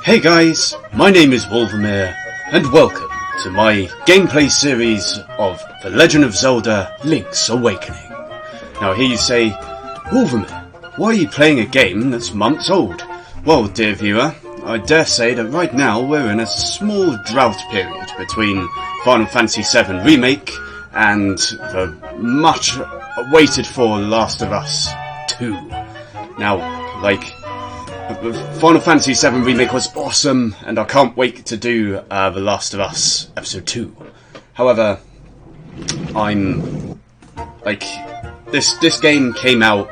Hey guys, my name is Wolvermere, and welcome to my gameplay series of The Legend of Zelda Link's Awakening. Now here you say, Wolvermere, why are you playing a game that's months old? Well, dear viewer, I dare say that right now we're in a small drought period between Final Fantasy VII Remake and the much waited for Last of Us 2. Now, Final Fantasy VII Remake was awesome, and I can't wait to do The Last of Us Episode 2. However, this game came out,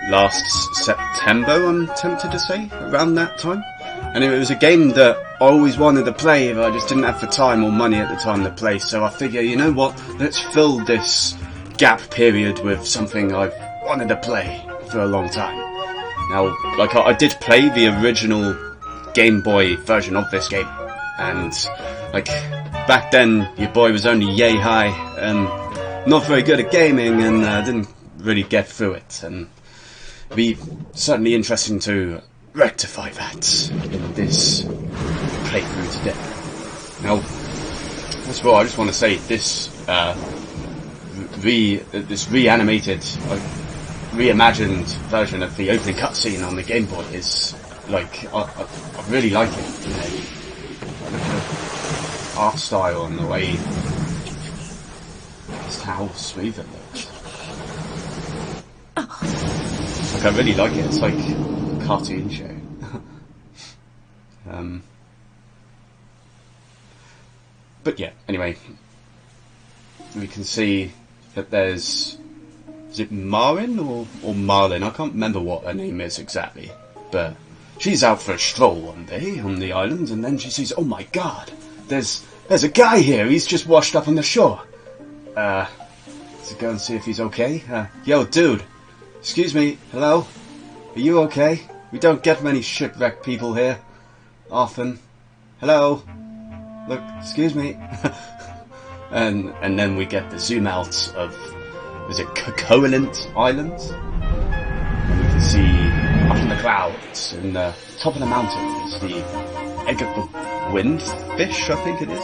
last September, I'm tempted to say, around that time. And it was a game that I always wanted to play, but I just didn't have the time or money at the time to play, so I figure, you know what, let's fill this gap period with something I've wanted to play for a long time. Now, I did play the original Game Boy version of this game, and, back then, your boy was only yay high, and not very good at gaming, and didn't really get through it, and it'd be certainly interesting to rectify that in this playthrough today. Now, first of all, I just want to say this, this reanimated, reimagined version of the opening cutscene on the Game Boy is, I really like it, you know, the art style and the way, just how smooth it looks. I really like it, it's like a cartoon show. But yeah, anyway, we can see that there's, is it Marin or Marlin? I can't remember what her name is exactly, but she's out for a stroll one day on the island, and then she sees, oh my god, there's a guy here, he's just washed up on the shore. Let's go and see if he's okay. Yo dude, excuse me, hello? Are you okay? We don't get many shipwrecked people here. Often. Hello? Look, excuse me. and then we get the zoom out of, is it Koholint Island? And we can see up in the clouds, in the top of the mountain, is the egg of the wind fish, I think it is.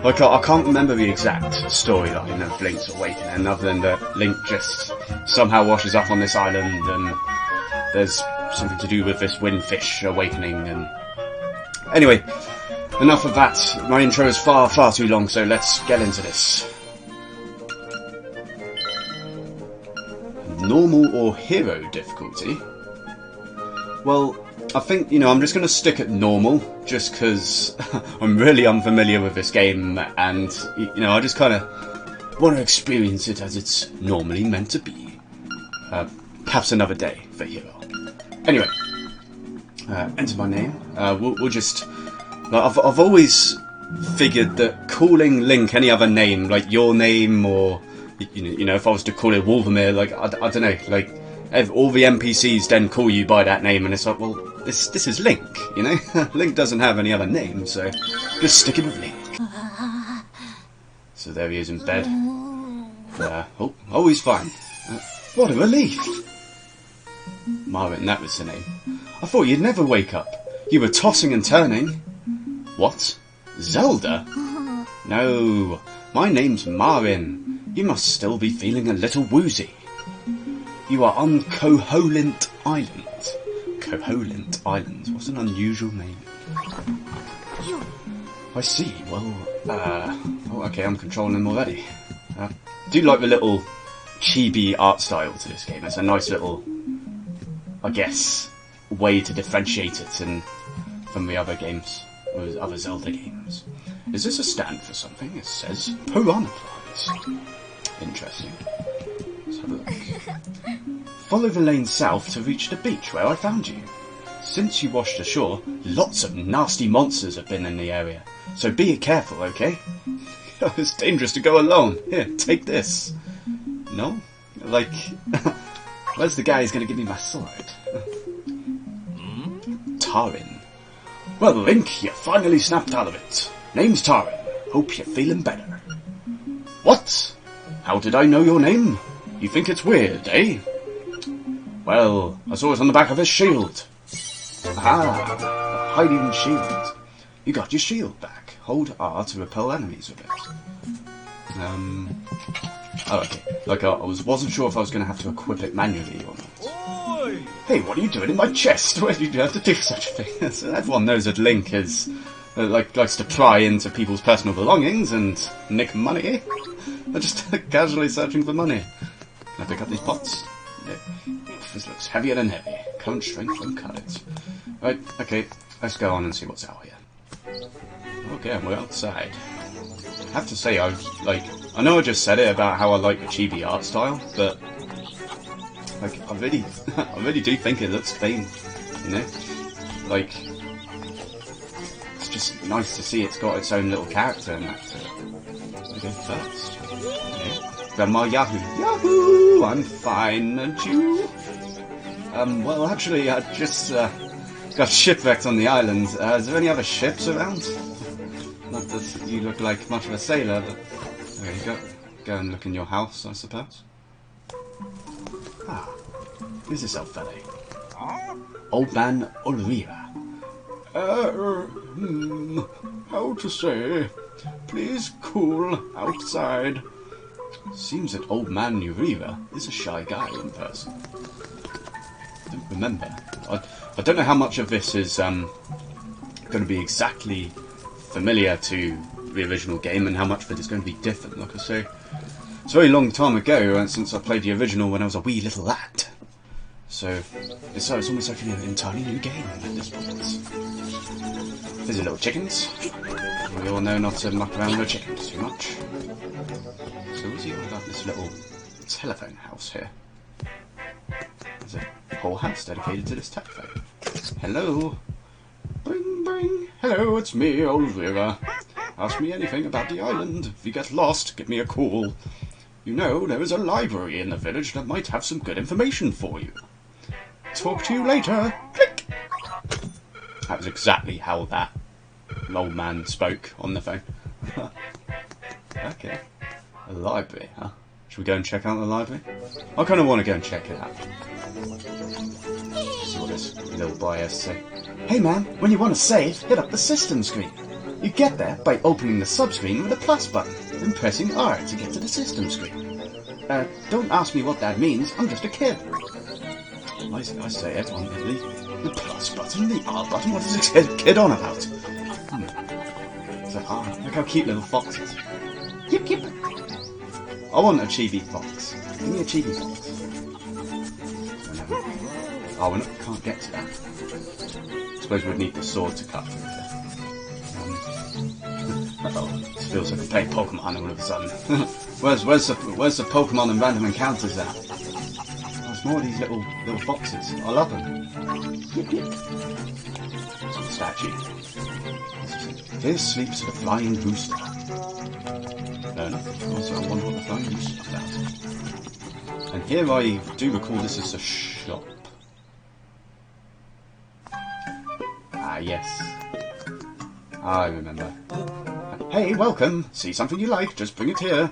I can't remember the exact storyline of Link's Awakening, other than that Link just somehow washes up on this island, and there's something to do with this windfish awakening, and anyway, enough of that. My intro is far too long, so let's get into this. Normal or hero difficulty? Well, I think, I'm just going to stick at normal, just because I'm really unfamiliar with this game, and, I just kind of want to experience it as it's normally meant to be. Perhaps another day for hero. Anyway, enter my name. We'll just... I've always figured that calling Link any other name, like your name, or, if I was to call it Wolvermere, I don't know, all the NPCs then call you by that name, and it's like, well, this is Link, Link doesn't have any other name, so just stick it with Link. So there he is in bed. He's fine. What a relief! Marvin, that was the name. I thought you'd never wake up. You were tossing and turning. What? Zelda? No, my name's Marin. You must still be feeling a little woozy. You are on Koholint Island. Koholint Island. What an unusual name. I see. Well, okay, I'm controlling them already. I do like the little chibi art style to this game. It's a nice little, I guess, way to differentiate it from the other games, or other Zelda games. Is this a stand for something? It says piranha plants. Interesting. Let's have a look. Follow the lane south to reach the beach where I found you. Since you washed ashore, lots of nasty monsters have been in the area, so be careful, okay? It's dangerous to go alone. Here, take this. No? Where's the guy who's going to give me my sword? Tarin. Well, Link, you finally snapped out of it. Name's Tarin. Hope you're feeling better. What? How did I know your name? You think it's weird, eh? Well, I saw it on the back of his shield. Ah, hiding shield. You got your shield back. Hold R to repel enemies with it. Oh, okay. Like, I wasn't sure if I was going to have to equip it manually or not. Oi! Hey, what are you doing in my chest? Why did you have to do such a thing? So everyone knows that Link is, likes to pry into people's personal belongings and nick money. They're just casually searching for money. Can I pick up these pots? No. This looks heavier than heavy. Current strength won't cut it. Right, okay, let's go on and see what's out here. Okay, we're outside. I have to say, I know I just said it about how I like the chibi art style, but like, I really do think it looks clean, you know? Like, it's just nice to see it's got its own little character and that to it. Okay, first. Okay. Grandma Yahoo! Yahoo! I'm fine, and you? Well, actually, I just, got shipwrecked on the island. Is there any other ships around? Not that you look like much of a sailor, but there you go. Go and look in your house, I suppose. Ah, who's this old fella? Old man Ulrira. How to say? Please cool outside. Seems that old man Ulrira is a shy guy in person. I don't remember. I don't know how much of this is going to be exactly familiar to the original game and how much of it is going to be different. Like I say, it's a very long time ago since I played the original when I was a wee little lad. So it's almost like an entirely new game at this point. There's the little chickens. We all know not to muck around with chickens too much. So what's he all about this little telephone house here? There's a whole house dedicated to this telephone. Hello? Bring, bring. Hello, it's me, Ulrira. Ask me anything about the island. If you get lost, give me a call. You know, there is a library in the village that might have some good information for you. Talk to you later. Click. That was exactly how that old man spoke on the phone. Okay. A library, huh? Should we go and check out the library? I kind of want to go and check it out. See what this little boy has to say. Hey man, when you want to save, hit up the system screen. You get there by opening the subscreen with a plus button, and pressing R to get to the system screen. Don't ask me what that means, I'm just a kid. I say it on the plus button, the R button, what is this kid on about? So, look how cute little fox is. Yip yip. I want a chibi fox. Give me a chibi fox. Oh, we can't get to that. I suppose we'd need the sword to cut through it. This feels like I'm playing Pokemon all of a sudden. where's the Pokemon and random encounters at? There's more of these little foxes. I love them. Yip yip. Statue. Here sleeps the flying rooster. No. Also, I wonder what the flying rooster is about. And here I do recall this is a shop. Ah, yes. I remember. Hey, welcome. See something you like, just bring it here.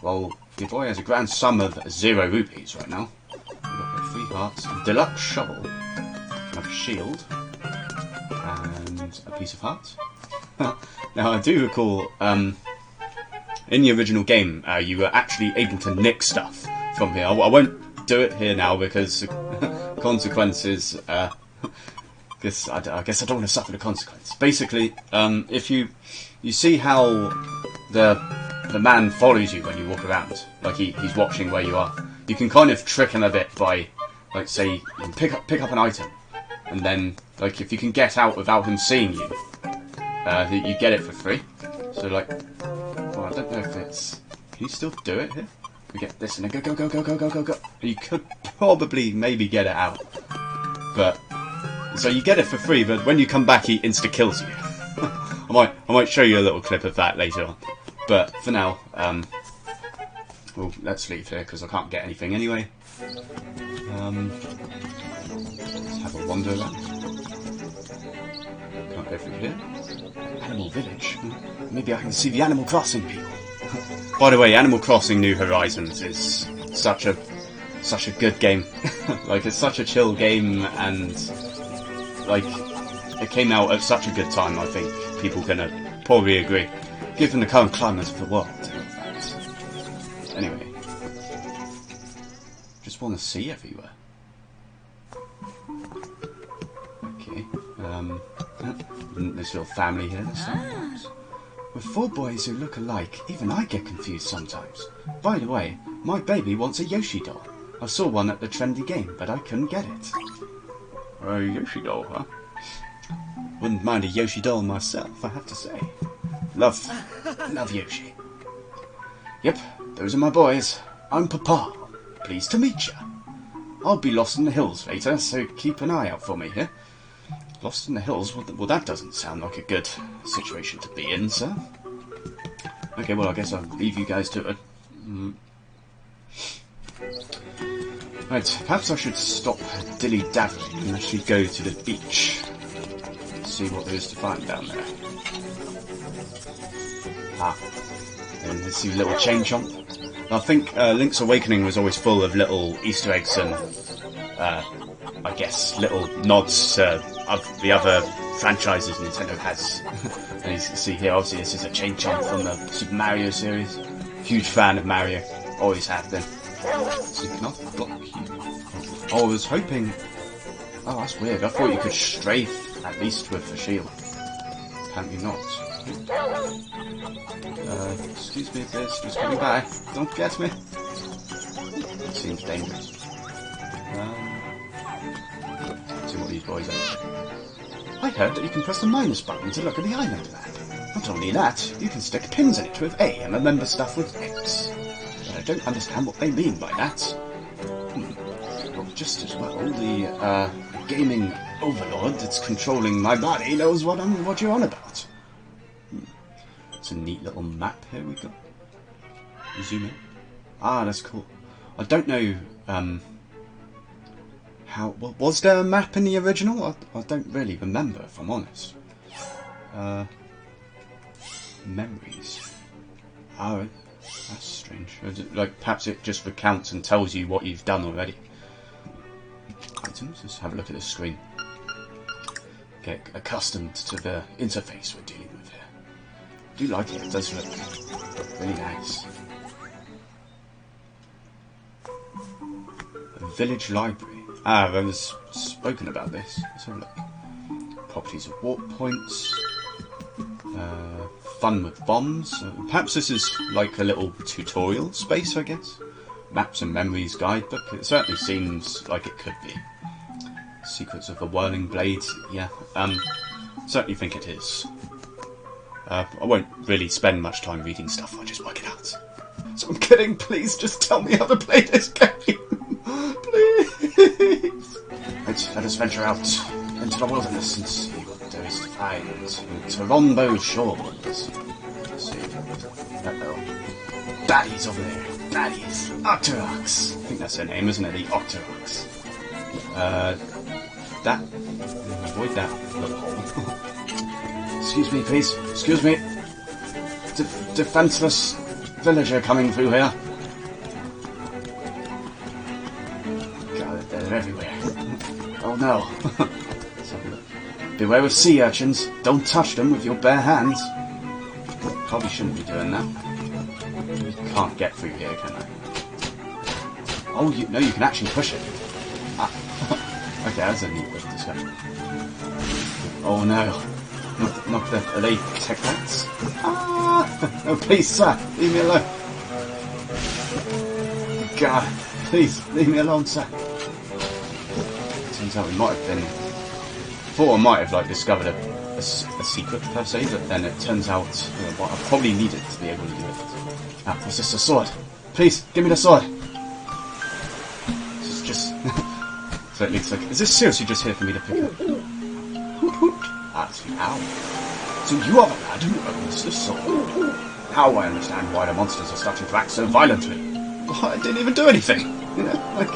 Well, your boy has a grand sum of 0 rupees right now. We've got 3 hearts, a deluxe shovel, a shield, and a piece of heart. Now, I do recall, in the original game, you were actually able to nick stuff from here. I won't do it here now because consequences. I guess I don't want to suffer the consequence. Basically, if you see how the man follows you when you walk around, like he's watching where you are, you can kind of trick him a bit by, like, say, you can pick up an item, and then, like, if you can get out without him seeing you, you get it for free. So, like, well, I don't know if it's. Can you still do it here? We get this and then go. You could probably maybe get it out, but. So you get it for free, but when you come back, he insta-kills you. I might show you a little clip of that later on. But for now, well, let's leave here because I can't get anything anyway. Let's have a wander around. Can't go through here. Animal Village. Maybe I can see the Animal Crossing people. By the way, Animal Crossing New Horizons is such a good game. Like, it's such a chill game, and like, it came out at such a good time, I think people can probably agree, given the current climate of the world. Anyway, just want to see everywhere. Okay, this little family here, that's nice. With 4 boys who look alike, even I get confused sometimes. By the way, my baby wants a Yoshi doll. I saw one at the trendy game, but I couldn't get it. A Yoshi doll, huh? Wouldn't mind a Yoshi doll myself, I have to say. Love Yoshi. Yep, those are my boys. I'm Papa. Pleased to meet you. I'll be lost in the hills later, so keep an eye out for me here. Lost in the hills? Well, that doesn't sound like a good situation to be in, sir. Okay, well, I guess I'll leave you guys to it. Right, perhaps I should stop dilly-daddling and actually go to the beach. See what there is to find down there. And let's see a little chain chomp. I think Link's Awakening was always full of little Easter eggs and, I guess, little nods of the other franchises Nintendo has. And you can see here, obviously, this is a chain chomp from the Super Mario series. Huge fan of Mario, always have been. So can I block you? Oh, I was hoping... Oh, that's weird. I thought you could strafe, at least with the shield. Apparently not. Excuse me, bitch, just coming by. Don't get me. Seems dangerous. See what these boys are. I heard that you can press the minus button to look at the island map. Not only that, you can stick pins in it with A and remember stuff with X. But I don't understand what they mean by that. Well, just as well, the gaming overlord that's controlling my body knows what you're on about. It's a neat little map here we got. Zoom in. Ah, that's cool. I don't know how... Was there a map in the original? I don't really remember, if I'm honest. Memories. Oh, that's strange. Like, perhaps it just recounts and tells you what you've done already. Items, let's have a look at the screen. Get accustomed to the interface we're dealing with here. I do like it, it does look really nice. A village library. Ah, I was spoken about this. Let's have a look. Properties of warp points. Fun with bombs. Perhaps this is like a little tutorial space, I guess. Maps and Memories guidebook. It certainly seems like it could be. Secrets of the Whirling Blade. Yeah, certainly think it is. I won't really spend much time reading stuff, I'll just work it out. So I'm kidding, please just tell me how to play this game. Please. Right, let us venture out into the wilderness and see what there is to find in Torombo Shores. Let's see. Uh-oh. Baddies over there. Baddies. Octoroks. I think that's their name, isn't it? The Octoroks. That. Avoid that little hole. Excuse me, please. Excuse me. Defenseless villager coming through here. God, they're everywhere. Oh no. Beware of sea urchins. Don't touch them with your bare hands. Probably shouldn't be doing that. You can't get through here, can I? Oh, no, you can actually push it. Ah. Okay, that's a neat little discussion. Oh no. Not the... Are they tech rats? Ah! No, please, sir. Leave me alone. God. Please, leave me alone, sir. Turns out we might have been... Thought I might have, like, discovered a secret, per se, but then it turns out what I probably needed to be able to do it. Ah, what's this? A sword? Please, give me the sword! This is just... So it looks like... Is this seriously just here for me to pick up? Ah, it's the owl. So you are the lad who owns the sword. Now I understand why the monsters are starting to act so violently. Well, I didn't even do anything! You know, like,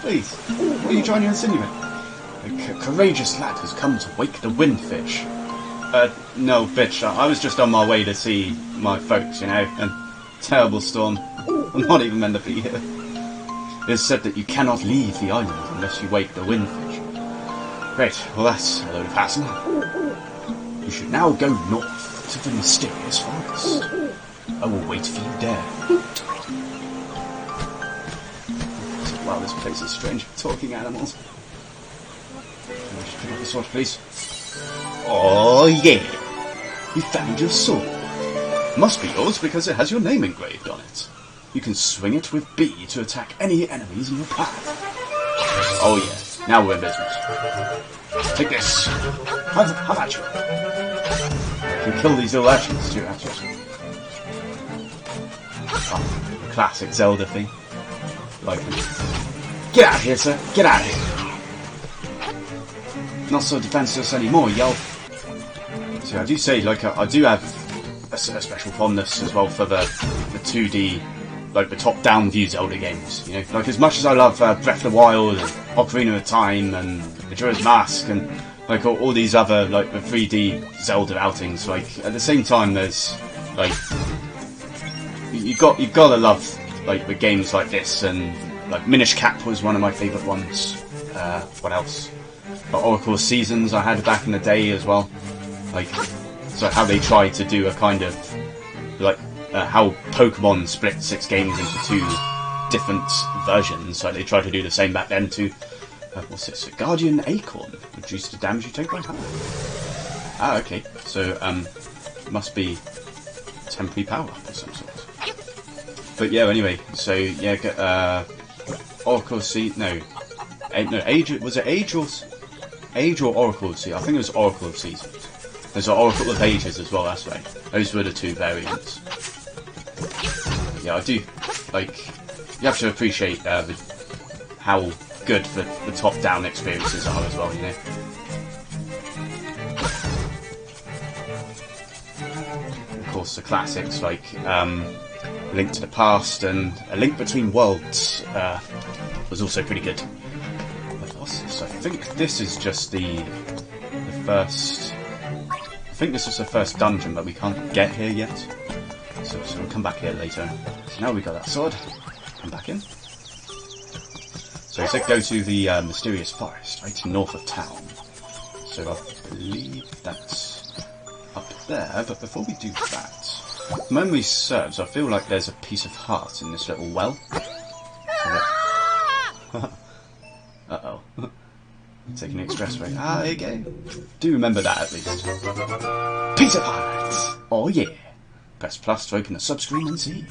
please, what are you trying to insinuate? A courageous lad has come to wake the windfish. No, bitch, I was just on my way to see my folks, you know, and terrible storm. I'm not even meant to be here. It is said that you cannot leave the island unless you wake the windfish. Great, well that's a load of hassle. You should now go north to the mysterious forest. I will wait for you there. Wow, this place is strange. Talking animals. Can I just pick up the sword, please? Oh yeah! You found your sword. Must be yours because it has your name engraved on it. You can swing it with B to attack any enemies in your path. Oh yeah, now we're in business. Take this. Have at you. You can kill these little actions too, actually. Oh, the classic Zelda thing. Like, get out of here, sir. Get out of here. Not so defenseless anymore, yo. So I do say, like, I do have a special fondness as well for the 2D, like the top-down view Zelda games. You know, like as much as I love Breath of the Wild and Ocarina of Time and Majora's Mask and like all these other like the 3D Zelda outings. Like at the same time, there's like you gotta love like the games like this, and like Minish Cap was one of my favourite ones. What else? Oracle Seasons I had back in the day as well. Like, so how they tried to do a kind of like how Pokemon split 6 games into 2 different versions. So they tried to do the same back then too. What's this? A Guardian Acorn. Reduce the damage you take by hand. Ah, okay. So must be temporary power up of some sort. But yeah, anyway. So yeah, Oracle Seed. No, Age. Was it Age or Oracle of Seasons? I think it was Oracle of Seasons. There's an Oracle of Ages as well, that's right. Those were the 2 variants. Yeah, I do, like, you have to appreciate how good the top-down experiences are as well, you know. Of course, the classics like Link to the Past and A Link Between Worlds was also pretty good. What's this? I think this is just the first... I think this is the first dungeon, but we can't get here yet. So we'll come back here later. So now we got that sword. Come back in. So he said go to the mysterious forest, right north of town. So I believe that's up there, but before we do that, if memory serves, I feel like there's a piece of heart in this little well. Uh-oh. Taking the expressway. Ah, there you go. Do remember that at least. Piece of heart! Oh yeah! Press plus to open the subscreen and see.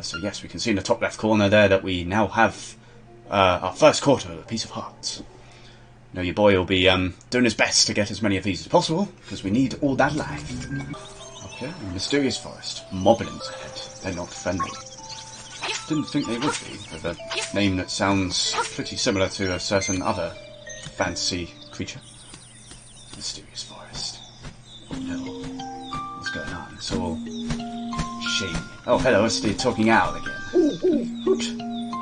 So yes, we can see in the top left corner there that we now have our first quarter of a piece of heart. Now your boy will be doing his best to get as many of these as possible, because we need all that life. Okay, mysterious forest. Moblins ahead. They're not friendly. Didn't think they would be, with a name that sounds pretty similar to a certain other fantasy creature. Mysterious forest. Hello. What's going on? It's all shady. Oh, hello, it's the talking owl again. Hoot.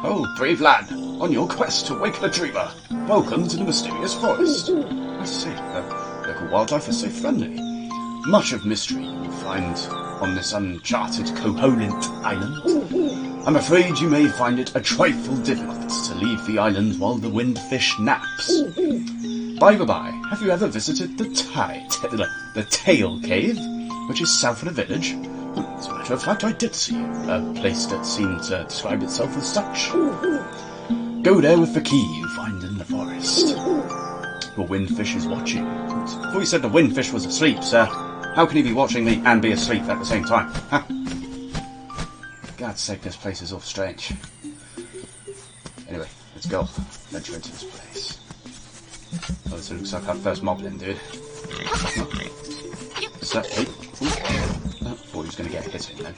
Oh, brave lad, on your quest to awaken a dreamer. Welcome to the mysterious forest. I say, local wildlife is so friendly. Much of mystery you will find on this uncharted Koholint Island. I'm afraid you may find it a trifle difficult to leave the island while the windfish naps. By the by, have you ever visited the Tail Cave, which is south of the village? As a matter of fact, I did see a place that seemed to describe itself as such. Go there with the key you find in the forest. Your windfish is watching. I thought you said the windfish was asleep, sir. How can he be watching me and be asleep at the same time? Huh? God's sake, this place is all strange. Anyway, let's go. Venture into this place. Oh, this looks like our first moblin, dude. So, hey. I thought he was going to get hit in then.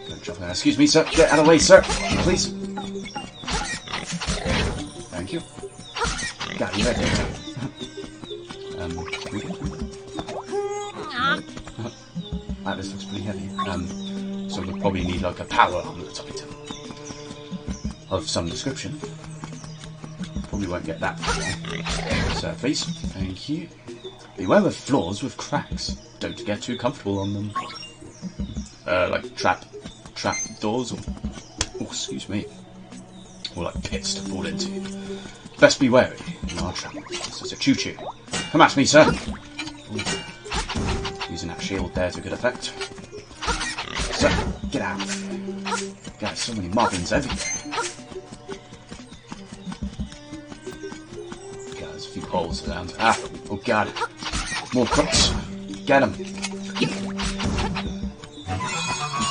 Gonna drop in. Excuse me, sir. Get out of the way, sir. Please. Thank you. God, you ready? This looks pretty heavy. So we'll probably need like a power armlet item of some description. Probably won't get that far. Surface. Thank you. Beware of floors with cracks. Don't get too comfortable on them. Like trap doors or excuse me. Or like pits to fall into. Best be wary in our travel. This is a choo-choo. Come at me, sir. Ooh. Using that shield there to good effect. So, get out. God, so many moblins everywhere. God, there's a few holes around. Ah, oh god. More crooks. Get them. You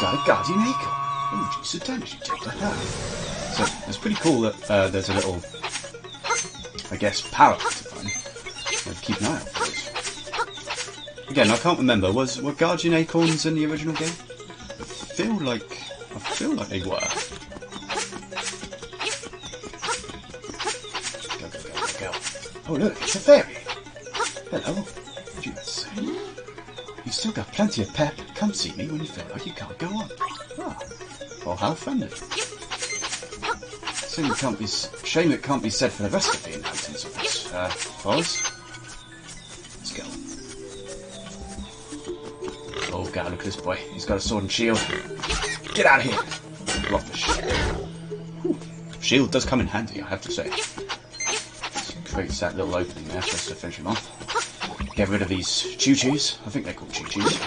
got a guardian acorn. Oh, geez, the damage you take like that. So, it's pretty cool that there's a little, I guess, parrot to find. Keep an eye out for those. Again, I can't remember. Were guardian acorns in the original game? I feel like they were. Go, go, go, go, go. Oh look, it's a fairy. Hello. What did you say? You've still got plenty of pep. Come see me when you feel like you can't go on. Ah, well, how friendly. Shame it can't be said for the rest of the inhabitants of this forest. Let's go. Oh god, look at this boy. He's got a sword and shield. Get out of here! Block the shield. Shield does come in handy, I have to say. Creates that little opening there just to finish him off. Get rid of these choo-choos. I think they're called choo-choos.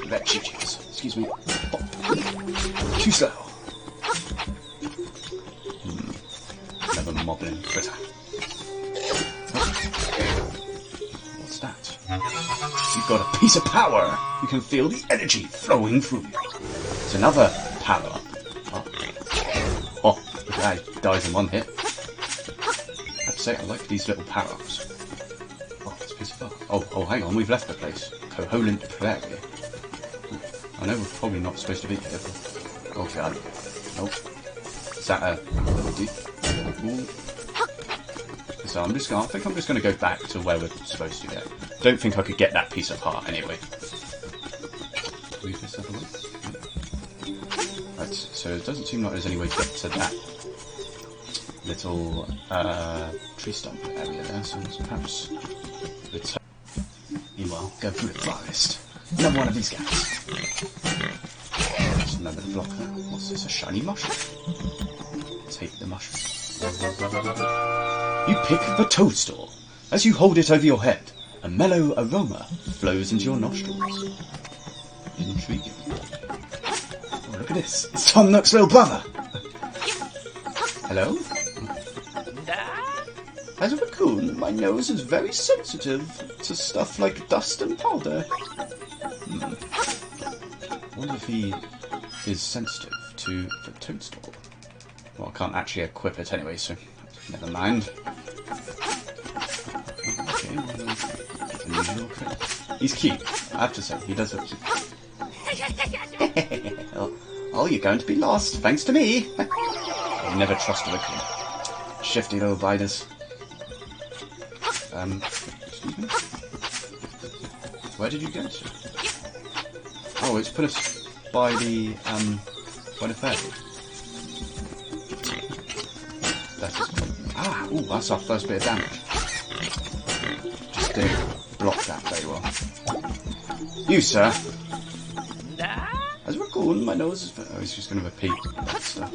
They're choo-choos. Excuse me. Oh. Too slow. Another moblin critter. What's that? You've got a piece of power! You can feel the energy flowing through you. It's another power-up. Oh, the guy dies in one hit. I have to say, I like these little power-ups. Oh, it's a piece of fun. Oh, hang on, we've left the place. Koholint Prairie. I know we're probably not supposed to be here, but... Oh god. Nope. Is that a... Ooh. So I think I'm just going to go back to where we're supposed to go. Don't think I could get that piece of heart anyway. Move this other way. Right, so it doesn't seem like there's any way to get to that little tree stump area there, so perhaps return. Meanwhile, go through the forest. Another one of these guys. Just remember to block that. What's this? A shiny mushroom? Take the mushroom. You pick the toadstool. As you hold it over your head, a mellow aroma flows into your nostrils. Intriguing. Oh, look at this. It's Tom Nook's little brother. Hello? As a raccoon, my nose is very sensitive to stuff like dust and powder. I wonder if he is sensitive to the toadstool. Well, I can't actually equip it anyway, so never mind. Okay, unusual critter. He's cute, I have to say, he does look cute. Oh, you're going to be lost, thanks to me! I'll never trust a raccoon. Shifty little biters. Excuse me? Where did you go to? Oh, it's put us by the ferry. Ooh, that's our first bit of damage. Just didn't block that very well. You, sir. As a raccoon, my nose is... Oh, he's just going to repeat that stuff.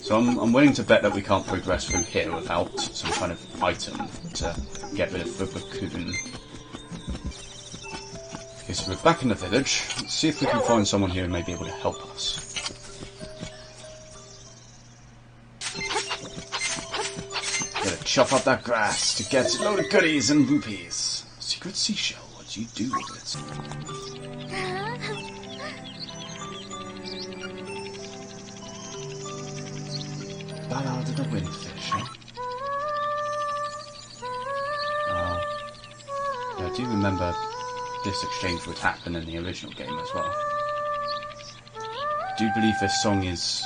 So I'm willing to bet that we can't progress through here without some kind of item to get rid of the raccoon. Okay, so we're back in the village. Let's see if we can find someone here who may be able to help us. Chop up that grass to get a load of goodies and rupees. Secret seashell, what do you do with it? Ballad of the Windfish, eh? Yeah, I do remember this exchange would happen in the original game as well. I do believe this song is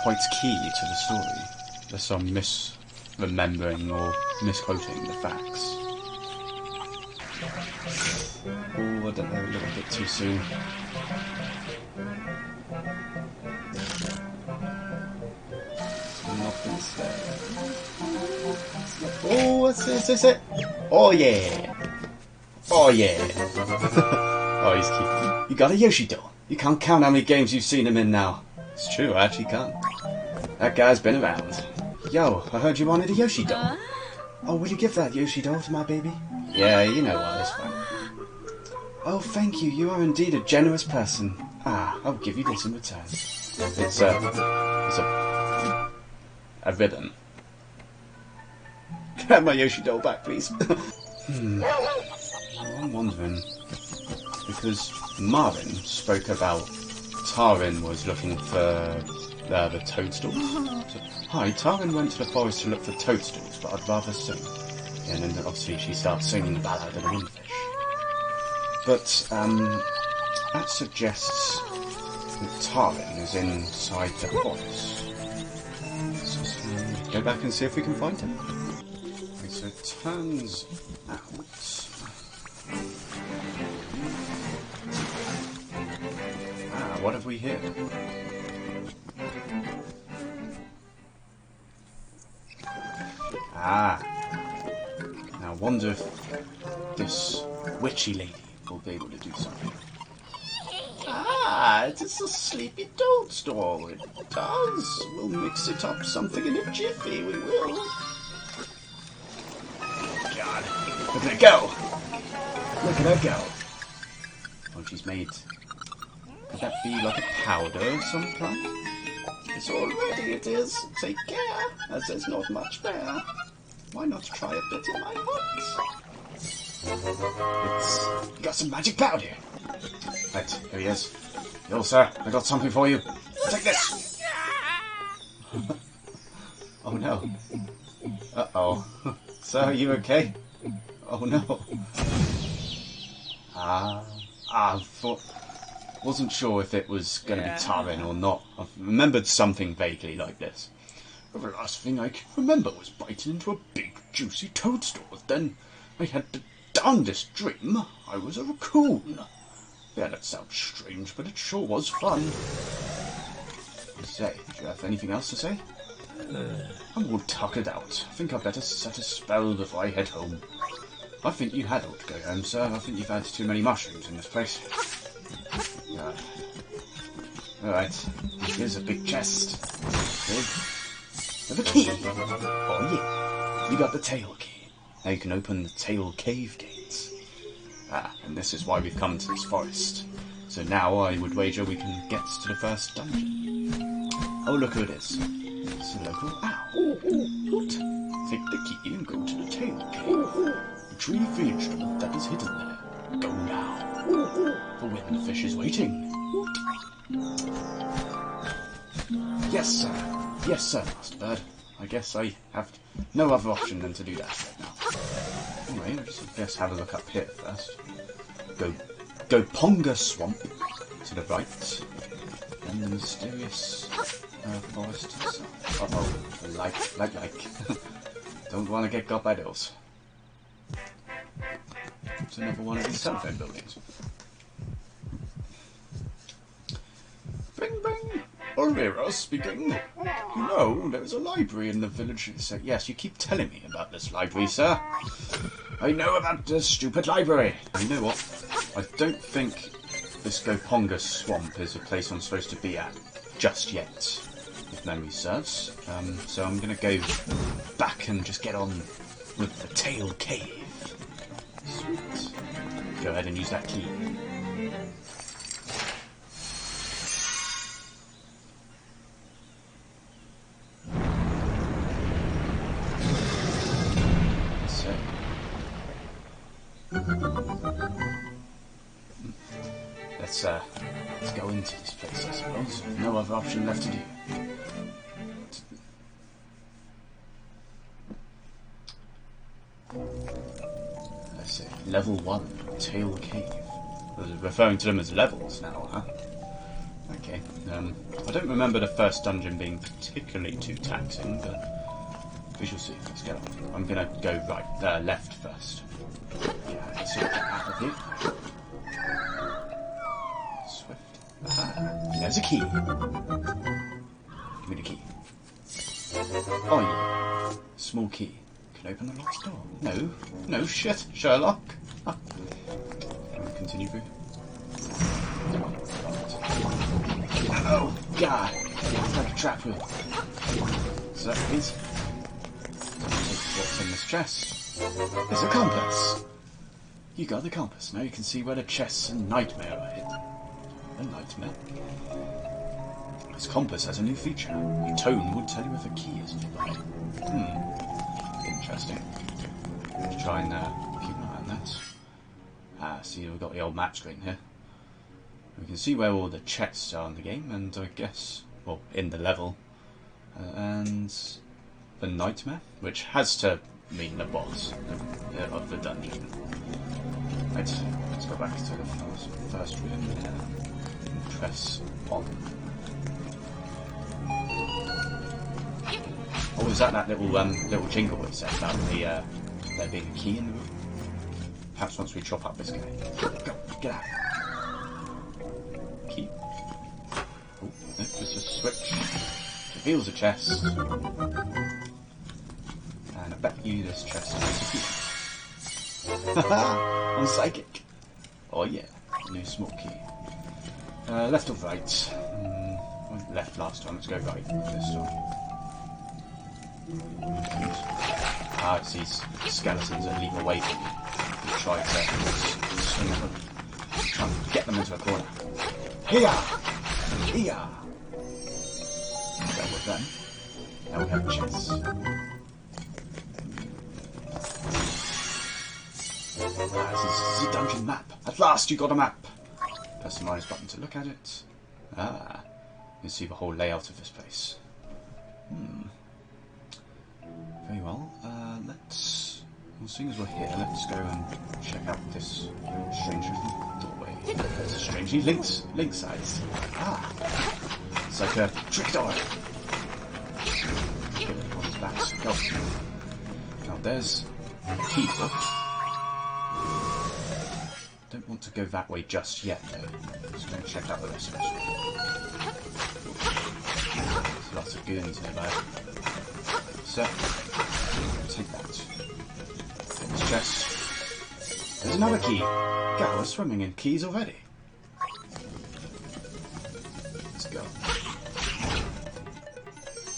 quite key to the story. There's some misremembering or misquoting the facts. Oh, I don't know, a little bit too soon. Nothing's there. Oh, what's this? Oh yeah! Oh yeah! Oh, he's cute. You got a Yoshi doll. You can't count how many games you've seen him in now. It's true, I actually can't. That guy's been around. Yo, I heard you wanted a Yoshi doll. Oh, will you give that Yoshi doll to my baby? Yeah, you know what, it's fine. Oh, thank you. You are indeed a generous person. Ah, I'll give you this in return. It's a ribbon. Can I have my Yoshi doll back, please? I'm wondering, because Marin spoke about Tarin was looking for the toadstools. So, hi, Tarin went to the forest to look for toadstools, but I'd rather sing. And then obviously she starts singing the ballad of the windfish. But that suggests that Tarin is inside the forest. Let's just go back and see if we can find him. Okay, so it turns out... what have we here? Ah. Now I wonder if this witchy lady will be able to do something. Ah, it is a sleepy toadstool. It does. We'll mix it up something in a jiffy, we will. God, look at her go. Look at her go. Oh, she's made... Could that be like a powder of some kind? It's all ready, it is. Take care, as there's not much there. Why not try a bit in my pot? It's got some magic powder. Right, here he is. Yo, sir, I got something for you. Take this. Oh no. Uh-oh. Sir, are you okay? Oh no. Wasn't sure if it was going to be Tarin or not. I remembered something vaguely like this. But the last thing I can remember was biting into a big, juicy toadstool. Then I had the darndest dream I was a raccoon. Yeah, that sounds strange, but it sure was fun. Say, do you have anything else to say? I'm all tuckered out. I think I'd better set a spell before I head home. I think you had ought to go home, sir. I think you've had too many mushrooms in this place. Alright, here's a big chest. Big. With a key. Oh yeah, you got the tail key. Now you can open the tail cave gates. Ah, and this is why we've come to this forest. So now I would wager we can get to the first dungeon. Oh, look who it is. It's a local owl. Hoot. Take the key and go to the tail cave. Retrieve the instrument that is hidden there. Go now. For when the fish is waiting. Yes, sir. Yes, sir, Master Bird. I guess I have no other option than to do that right now. Anyway, let's have a look up here first. Goponga Swamp to the right. And the mysterious forest itself. Uh-oh. Like. Don't want to get got by those. It's another one of these telephone buildings. Bing bing! Wolvermere speaking. You know, there's a library in the village. Yes, you keep telling me about this library, sir. I know about the stupid library. You know what? I don't think this Goponga Swamp is a place I'm supposed to be at just yet, if memory serves. So I'm going to go back and just get on with the Tail Cave. Sweet. Go ahead and use that key. So. Let's go into this place, I suppose. No other option left to do. Let's see. Level 1, Tail Cave. We're referring to them as levels now, huh? Okay. I don't remember the first dungeon being particularly too taxing, but we shall see. Let's get on. I'm gonna go left first. Yeah, let's see what can happen here. Swift. Aha. There's a key. Give me the key. Oh yeah. Small key. Can open the locked door. No shit, Sherlock. Continue through. Oh god, it's like a trap room. So please. What's in this chest? It's a compass. You got the compass. Now you can see where the chests and nightmare are hidden. A nightmare? This compass has a new feature. The tone will tell you if a key is nearby. Interesting. Let's try and keep an eye on that. See, we've got the old map screen here. We can see where all the chests are in the game, and I guess, well, in the level. And the nightmare, which has to mean the boss of the dungeon. Right, let's go back to the first room here. Press on. Oh, was that little jingle we said about there being a key in the room? Perhaps once we chop up this guy. Go, get out. Key. Oh, no, just a switch. Reveals a chest. And I bet you this chest has a key. Haha! I'm psychic. Oh yeah, new small key. Left or right? Left last time, let's go right this time. It's these skeletons that leap away from you. You try to swing at them. Try and get them into a corner. Here! Here! Go with them. Now we have chests. This is the dungeon map. At last you got a map. Press the minus button to look at it. You can see the whole layout of this place. Very well. Well, seeing as we're here, let's go and check out this strange little doorway. There's a strangely link size. It's like a trick door. Get it on his back. Go. Now there's a key book. Don't want to go that way just yet, though. Let's go and check out the rest of it. There's lots of goons nearby. So, take that. Get this chest. There's another key. God, we're swimming in keys already. Let's go.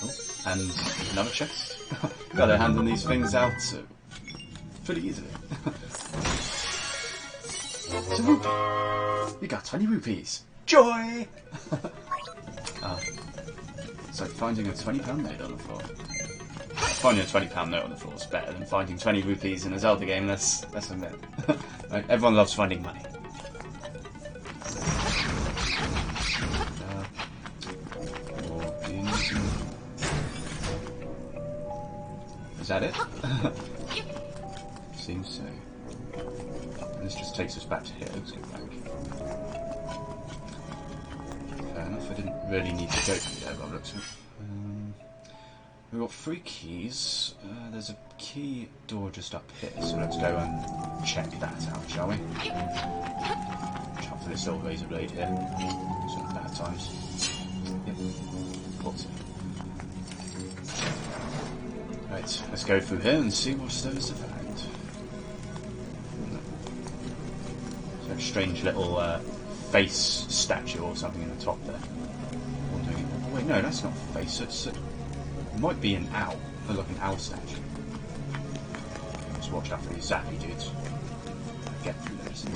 Oh, and another chest. Gotta handle these things out pretty easily. It's a rupee. You got 20 rupees. Joy! It's like finding a £20 note on the floor. Finding a £20 note on the floor is better than finding 20 rupees in a Zelda game, let's admit. Like, everyone loves finding money. Is that it? Seems so. And this just takes us back to here. Let's go back. Fair enough, I didn't really need to go through there by the looks of it. We've got 3 keys. There's a key door just up here, so let's go and check that out, shall we? Chop for this little razor blade here. Some bad times. Yep. What's it? Right, let's go through here and see what there is to find. So a strange little face statue or something in the top there. Oh wait, no, that's not a face. It might be an owl. Like an owl statue. Let's watch out for these zappy dudes. Get through those in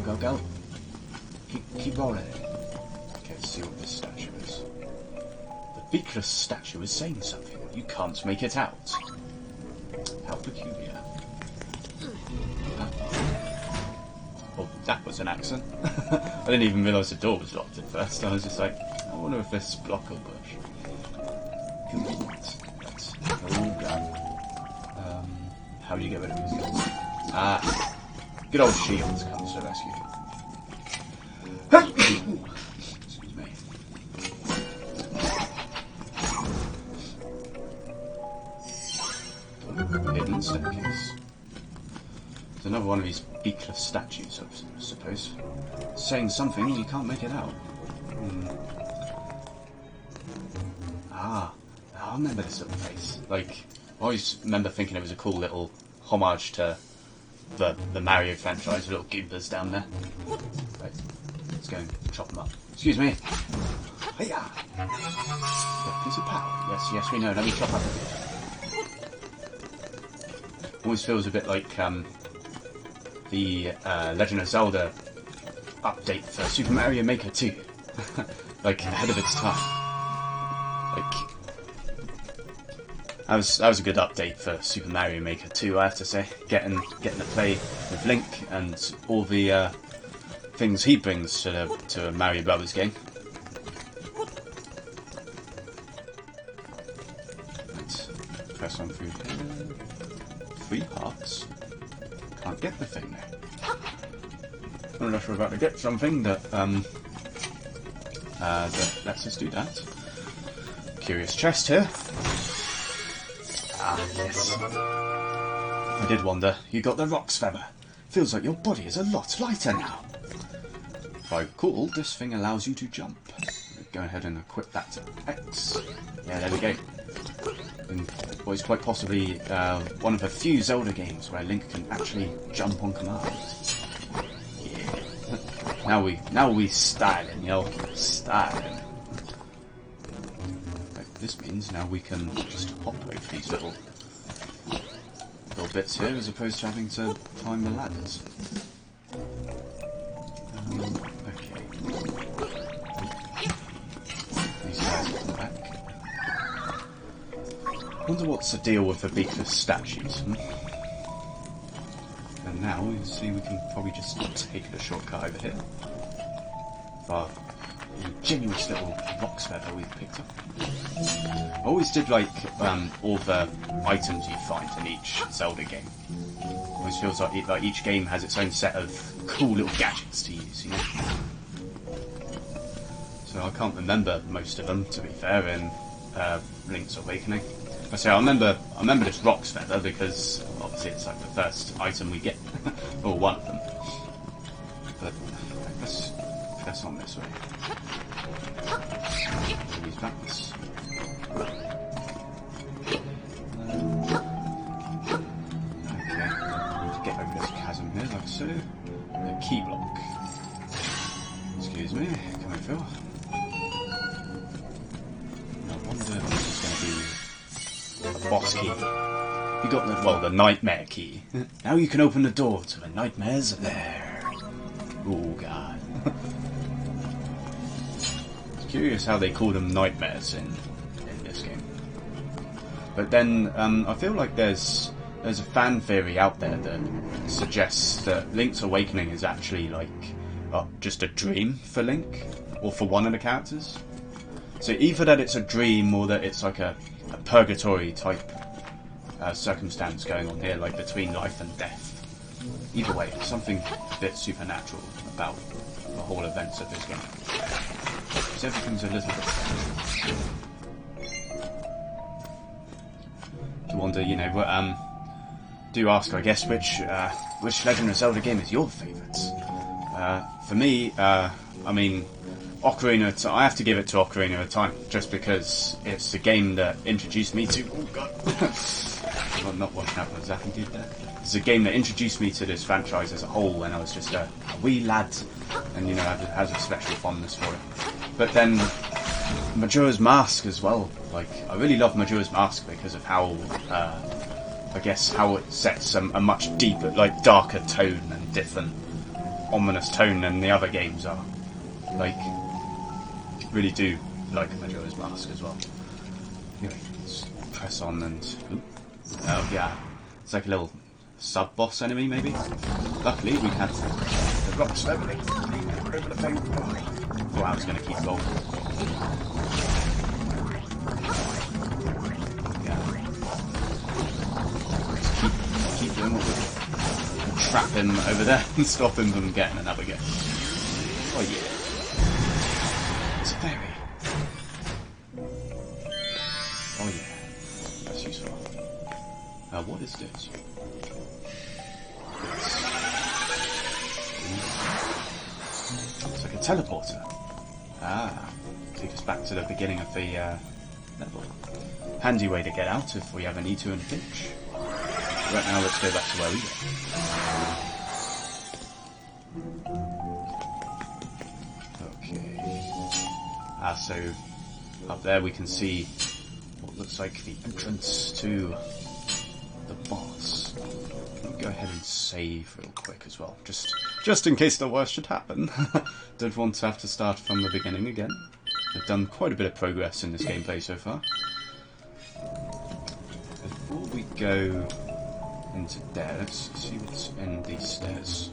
time. Go. Keep rolling. Okay, let's see what this statue is. The beakless statue is saying something. You can't make it out. How peculiar. Oh, that was an accent. I didn't even realise the door was locked at first. I was just like, I wonder if this block will push. That's all done. How do you get rid of these guys? Good old shields comes to the rescue. Excuse me. Hidden staircase. There's another one of these beakless statues, I suppose. Saying something, you can't make it out. I remember this little place. Like, I always remember thinking it was a cool little homage to the Mario franchise, little Goombas down there. Right. Let's go and chop them up. Excuse me. Hiya! Weapons of power. Yes, we know. Let me chop up a bit. Always feels a bit like the Legend of Zelda update for Super Mario Maker 2. Like, ahead of its time. Like, that was a good update for Super Mario Maker 2, I have to say. Getting to play with Link and all the things he brings to a Mario Brothers game. Let's press on through here. 3 hearts. Can't get the thing there. Unless we're about to get something that that lets us do that. Curious chest here. Ah, yes. I did wonder. You got the Roc's Feather. Feels like your body is a lot lighter now. If I recall, this thing allows you to jump. Go ahead and equip that to X. Yeah, there we go. And what is quite possibly one of the few Zelda games where Link can actually jump on command. Yeah. Now we styling, yo. Styling. Right, this means now we can just hop over these little bits here as opposed to having to climb the ladders. Okay. These guys at the back. Wonder what's the deal with the beakless statues, And now you see we can probably just take the shortcut over here. Our ingenious little Roc's Feather we've picked up. I always did like all the items you find in each Zelda game. Always feels like each game has its own set of cool little gadgets to use, you know. So I can't remember most of them, to be fair, in Link's Awakening. I say I remember this Roc's Feather because obviously it's like the first item we get, or one of them. But let's press on this way. These buttons. Okay, need to get over this chasm here, like so. The key block. Excuse me, come on, Phil. I wonder if this is going to be a boss key. You got the nightmare key. Now you can open the door to the nightmare's lair. Oh god. It's curious how they call them nightmares in this game. But then I feel like there's a fan theory out there that suggests that Link's Awakening is actually like just a dream for Link, or for one of the characters. So either that it's a dream or that it's like a purgatory type circumstance going on here, like between life and death. Either way, something a bit supernatural about the whole events of this game. Because everything's a little bit strange. Do wonder, you know, do ask, I guess, which Legend of Zelda game is your favourite? For me, I mean, Ocarina of Time. I have to give it to Ocarina of Time, just because it's the game that introduced me to. Oh god! I'm not watching out what Zappy did there. It's a game that introduced me to this franchise as a whole when I was just a wee lad, and you know, has a special fondness for it. But then Majora's Mask as well. Like, I really love Majora's Mask because of how, I guess, how it sets a much deeper, like, darker tone and different, ominous tone than the other games are. Like, really do like Majora's Mask as well. Anyway, let's press on and... oh yeah, it's like a little sub-boss enemy maybe. Luckily we had the Roc's Feather over the thing. Thought I was going to keep going. Yeah. Just keep doing what we're... trap him over there and stop him from getting another go. Oh yeah. It's a fairy. Oh yeah. That's useful. What is this? It's like a teleporter. Ah. Take us back to the beginning of the level. Handy way to get out if we ever need to in a pinch. Right now let's go back to where we So up there we can see what looks like the entrance to the boss. Let me go ahead and save real quick as well, just in case the worst should happen. Don't want to have to start from the beginning again. I've done quite a bit of progress in this gameplay so far. Before we go into there, let's see what's in these stairs.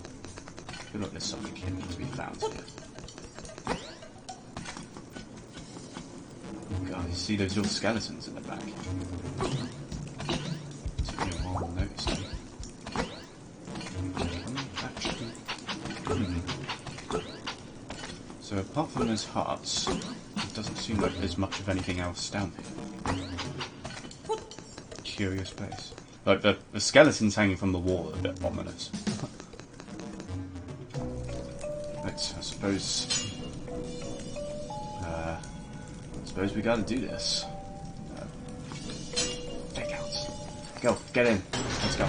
I feel like there's something hidden to be found here. God, you see those little skeletons in the back? Took me a while to notice them. So apart from those hearts, it doesn't seem like there's much of anything else down here. Curious place. Like the skeletons hanging from the wall are a bit ominous. Right, I suppose we gotta do this. Take out. Go, get in. Let's go.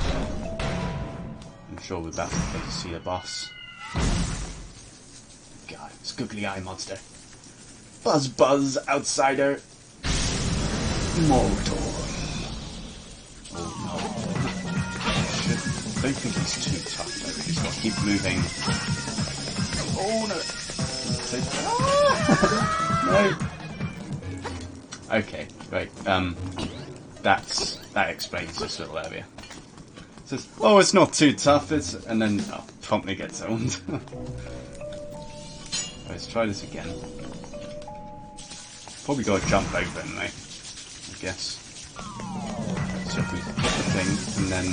I'm sure we're about to see the boss. God, this googly eye monster. Buzz buzz, outsider. Mortal. Oh no. I don't think he's too tough though. We just gotta keep moving. Oh no. No. Okay, right. That explains this little area. It says, oh, it's not too tough, and then promptly gets owned. Let's try this again. Probably gotta jump over him, though, I guess. So if we hit the thing, and then...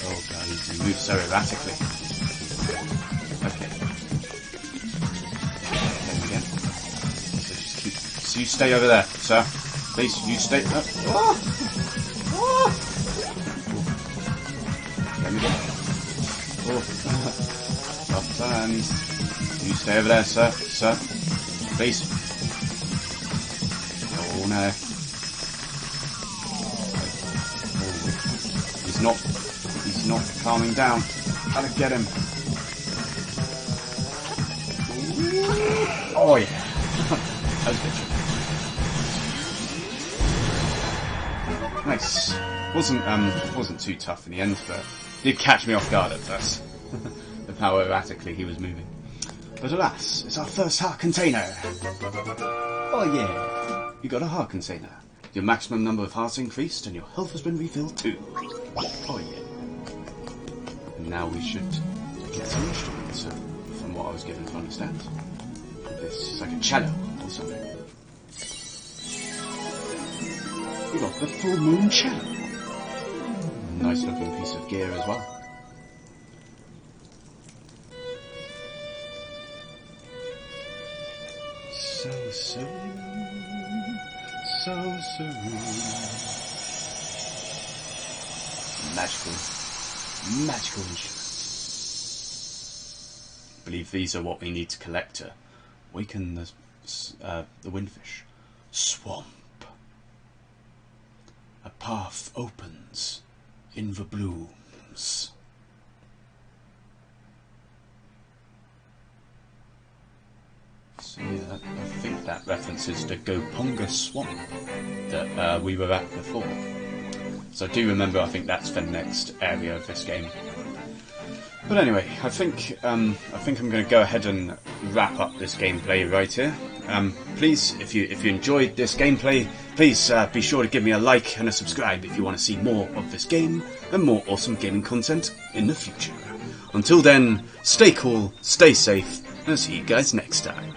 Oh god, he moves so erratically. Okay. Again. So just keep... So you stay over there, sir. Please, you stay... Oh! Oh! Let me go. Oh. Off turns. You stay over there, sir. Sir. Please. Oh no. Oh. He's not calming down. Gotta get him. Oh yeah. That was good. Nice. Wasn't too tough in the end, but did catch me off guard at first. Of how erratically he was moving. But alas, it's our first heart container! Oh yeah! You got a heart container. Your maximum number of hearts increased and your health has been refilled too. Oh yeah. And now we should get some instruments, from what I was given to understand. This is like a cello or something. We got the full moon cello. Nice looking piece of gear as well. So serene, so serene. Magical instruments. I believe these are what we need to collect to awaken the windfish. Swamp. A path opens in the blooms. So yeah, I think that references the Goponga Swamp that we were at before. So I do remember, I think that's the next area of this game. But anyway, I think I'm going to go ahead and wrap up this gameplay right here. Please, if you enjoyed this gameplay, please be sure to give me a like and a subscribe if you want to see more of this game and more awesome gaming content in the future. Until then, stay cool, stay safe, and I'll see you guys next time.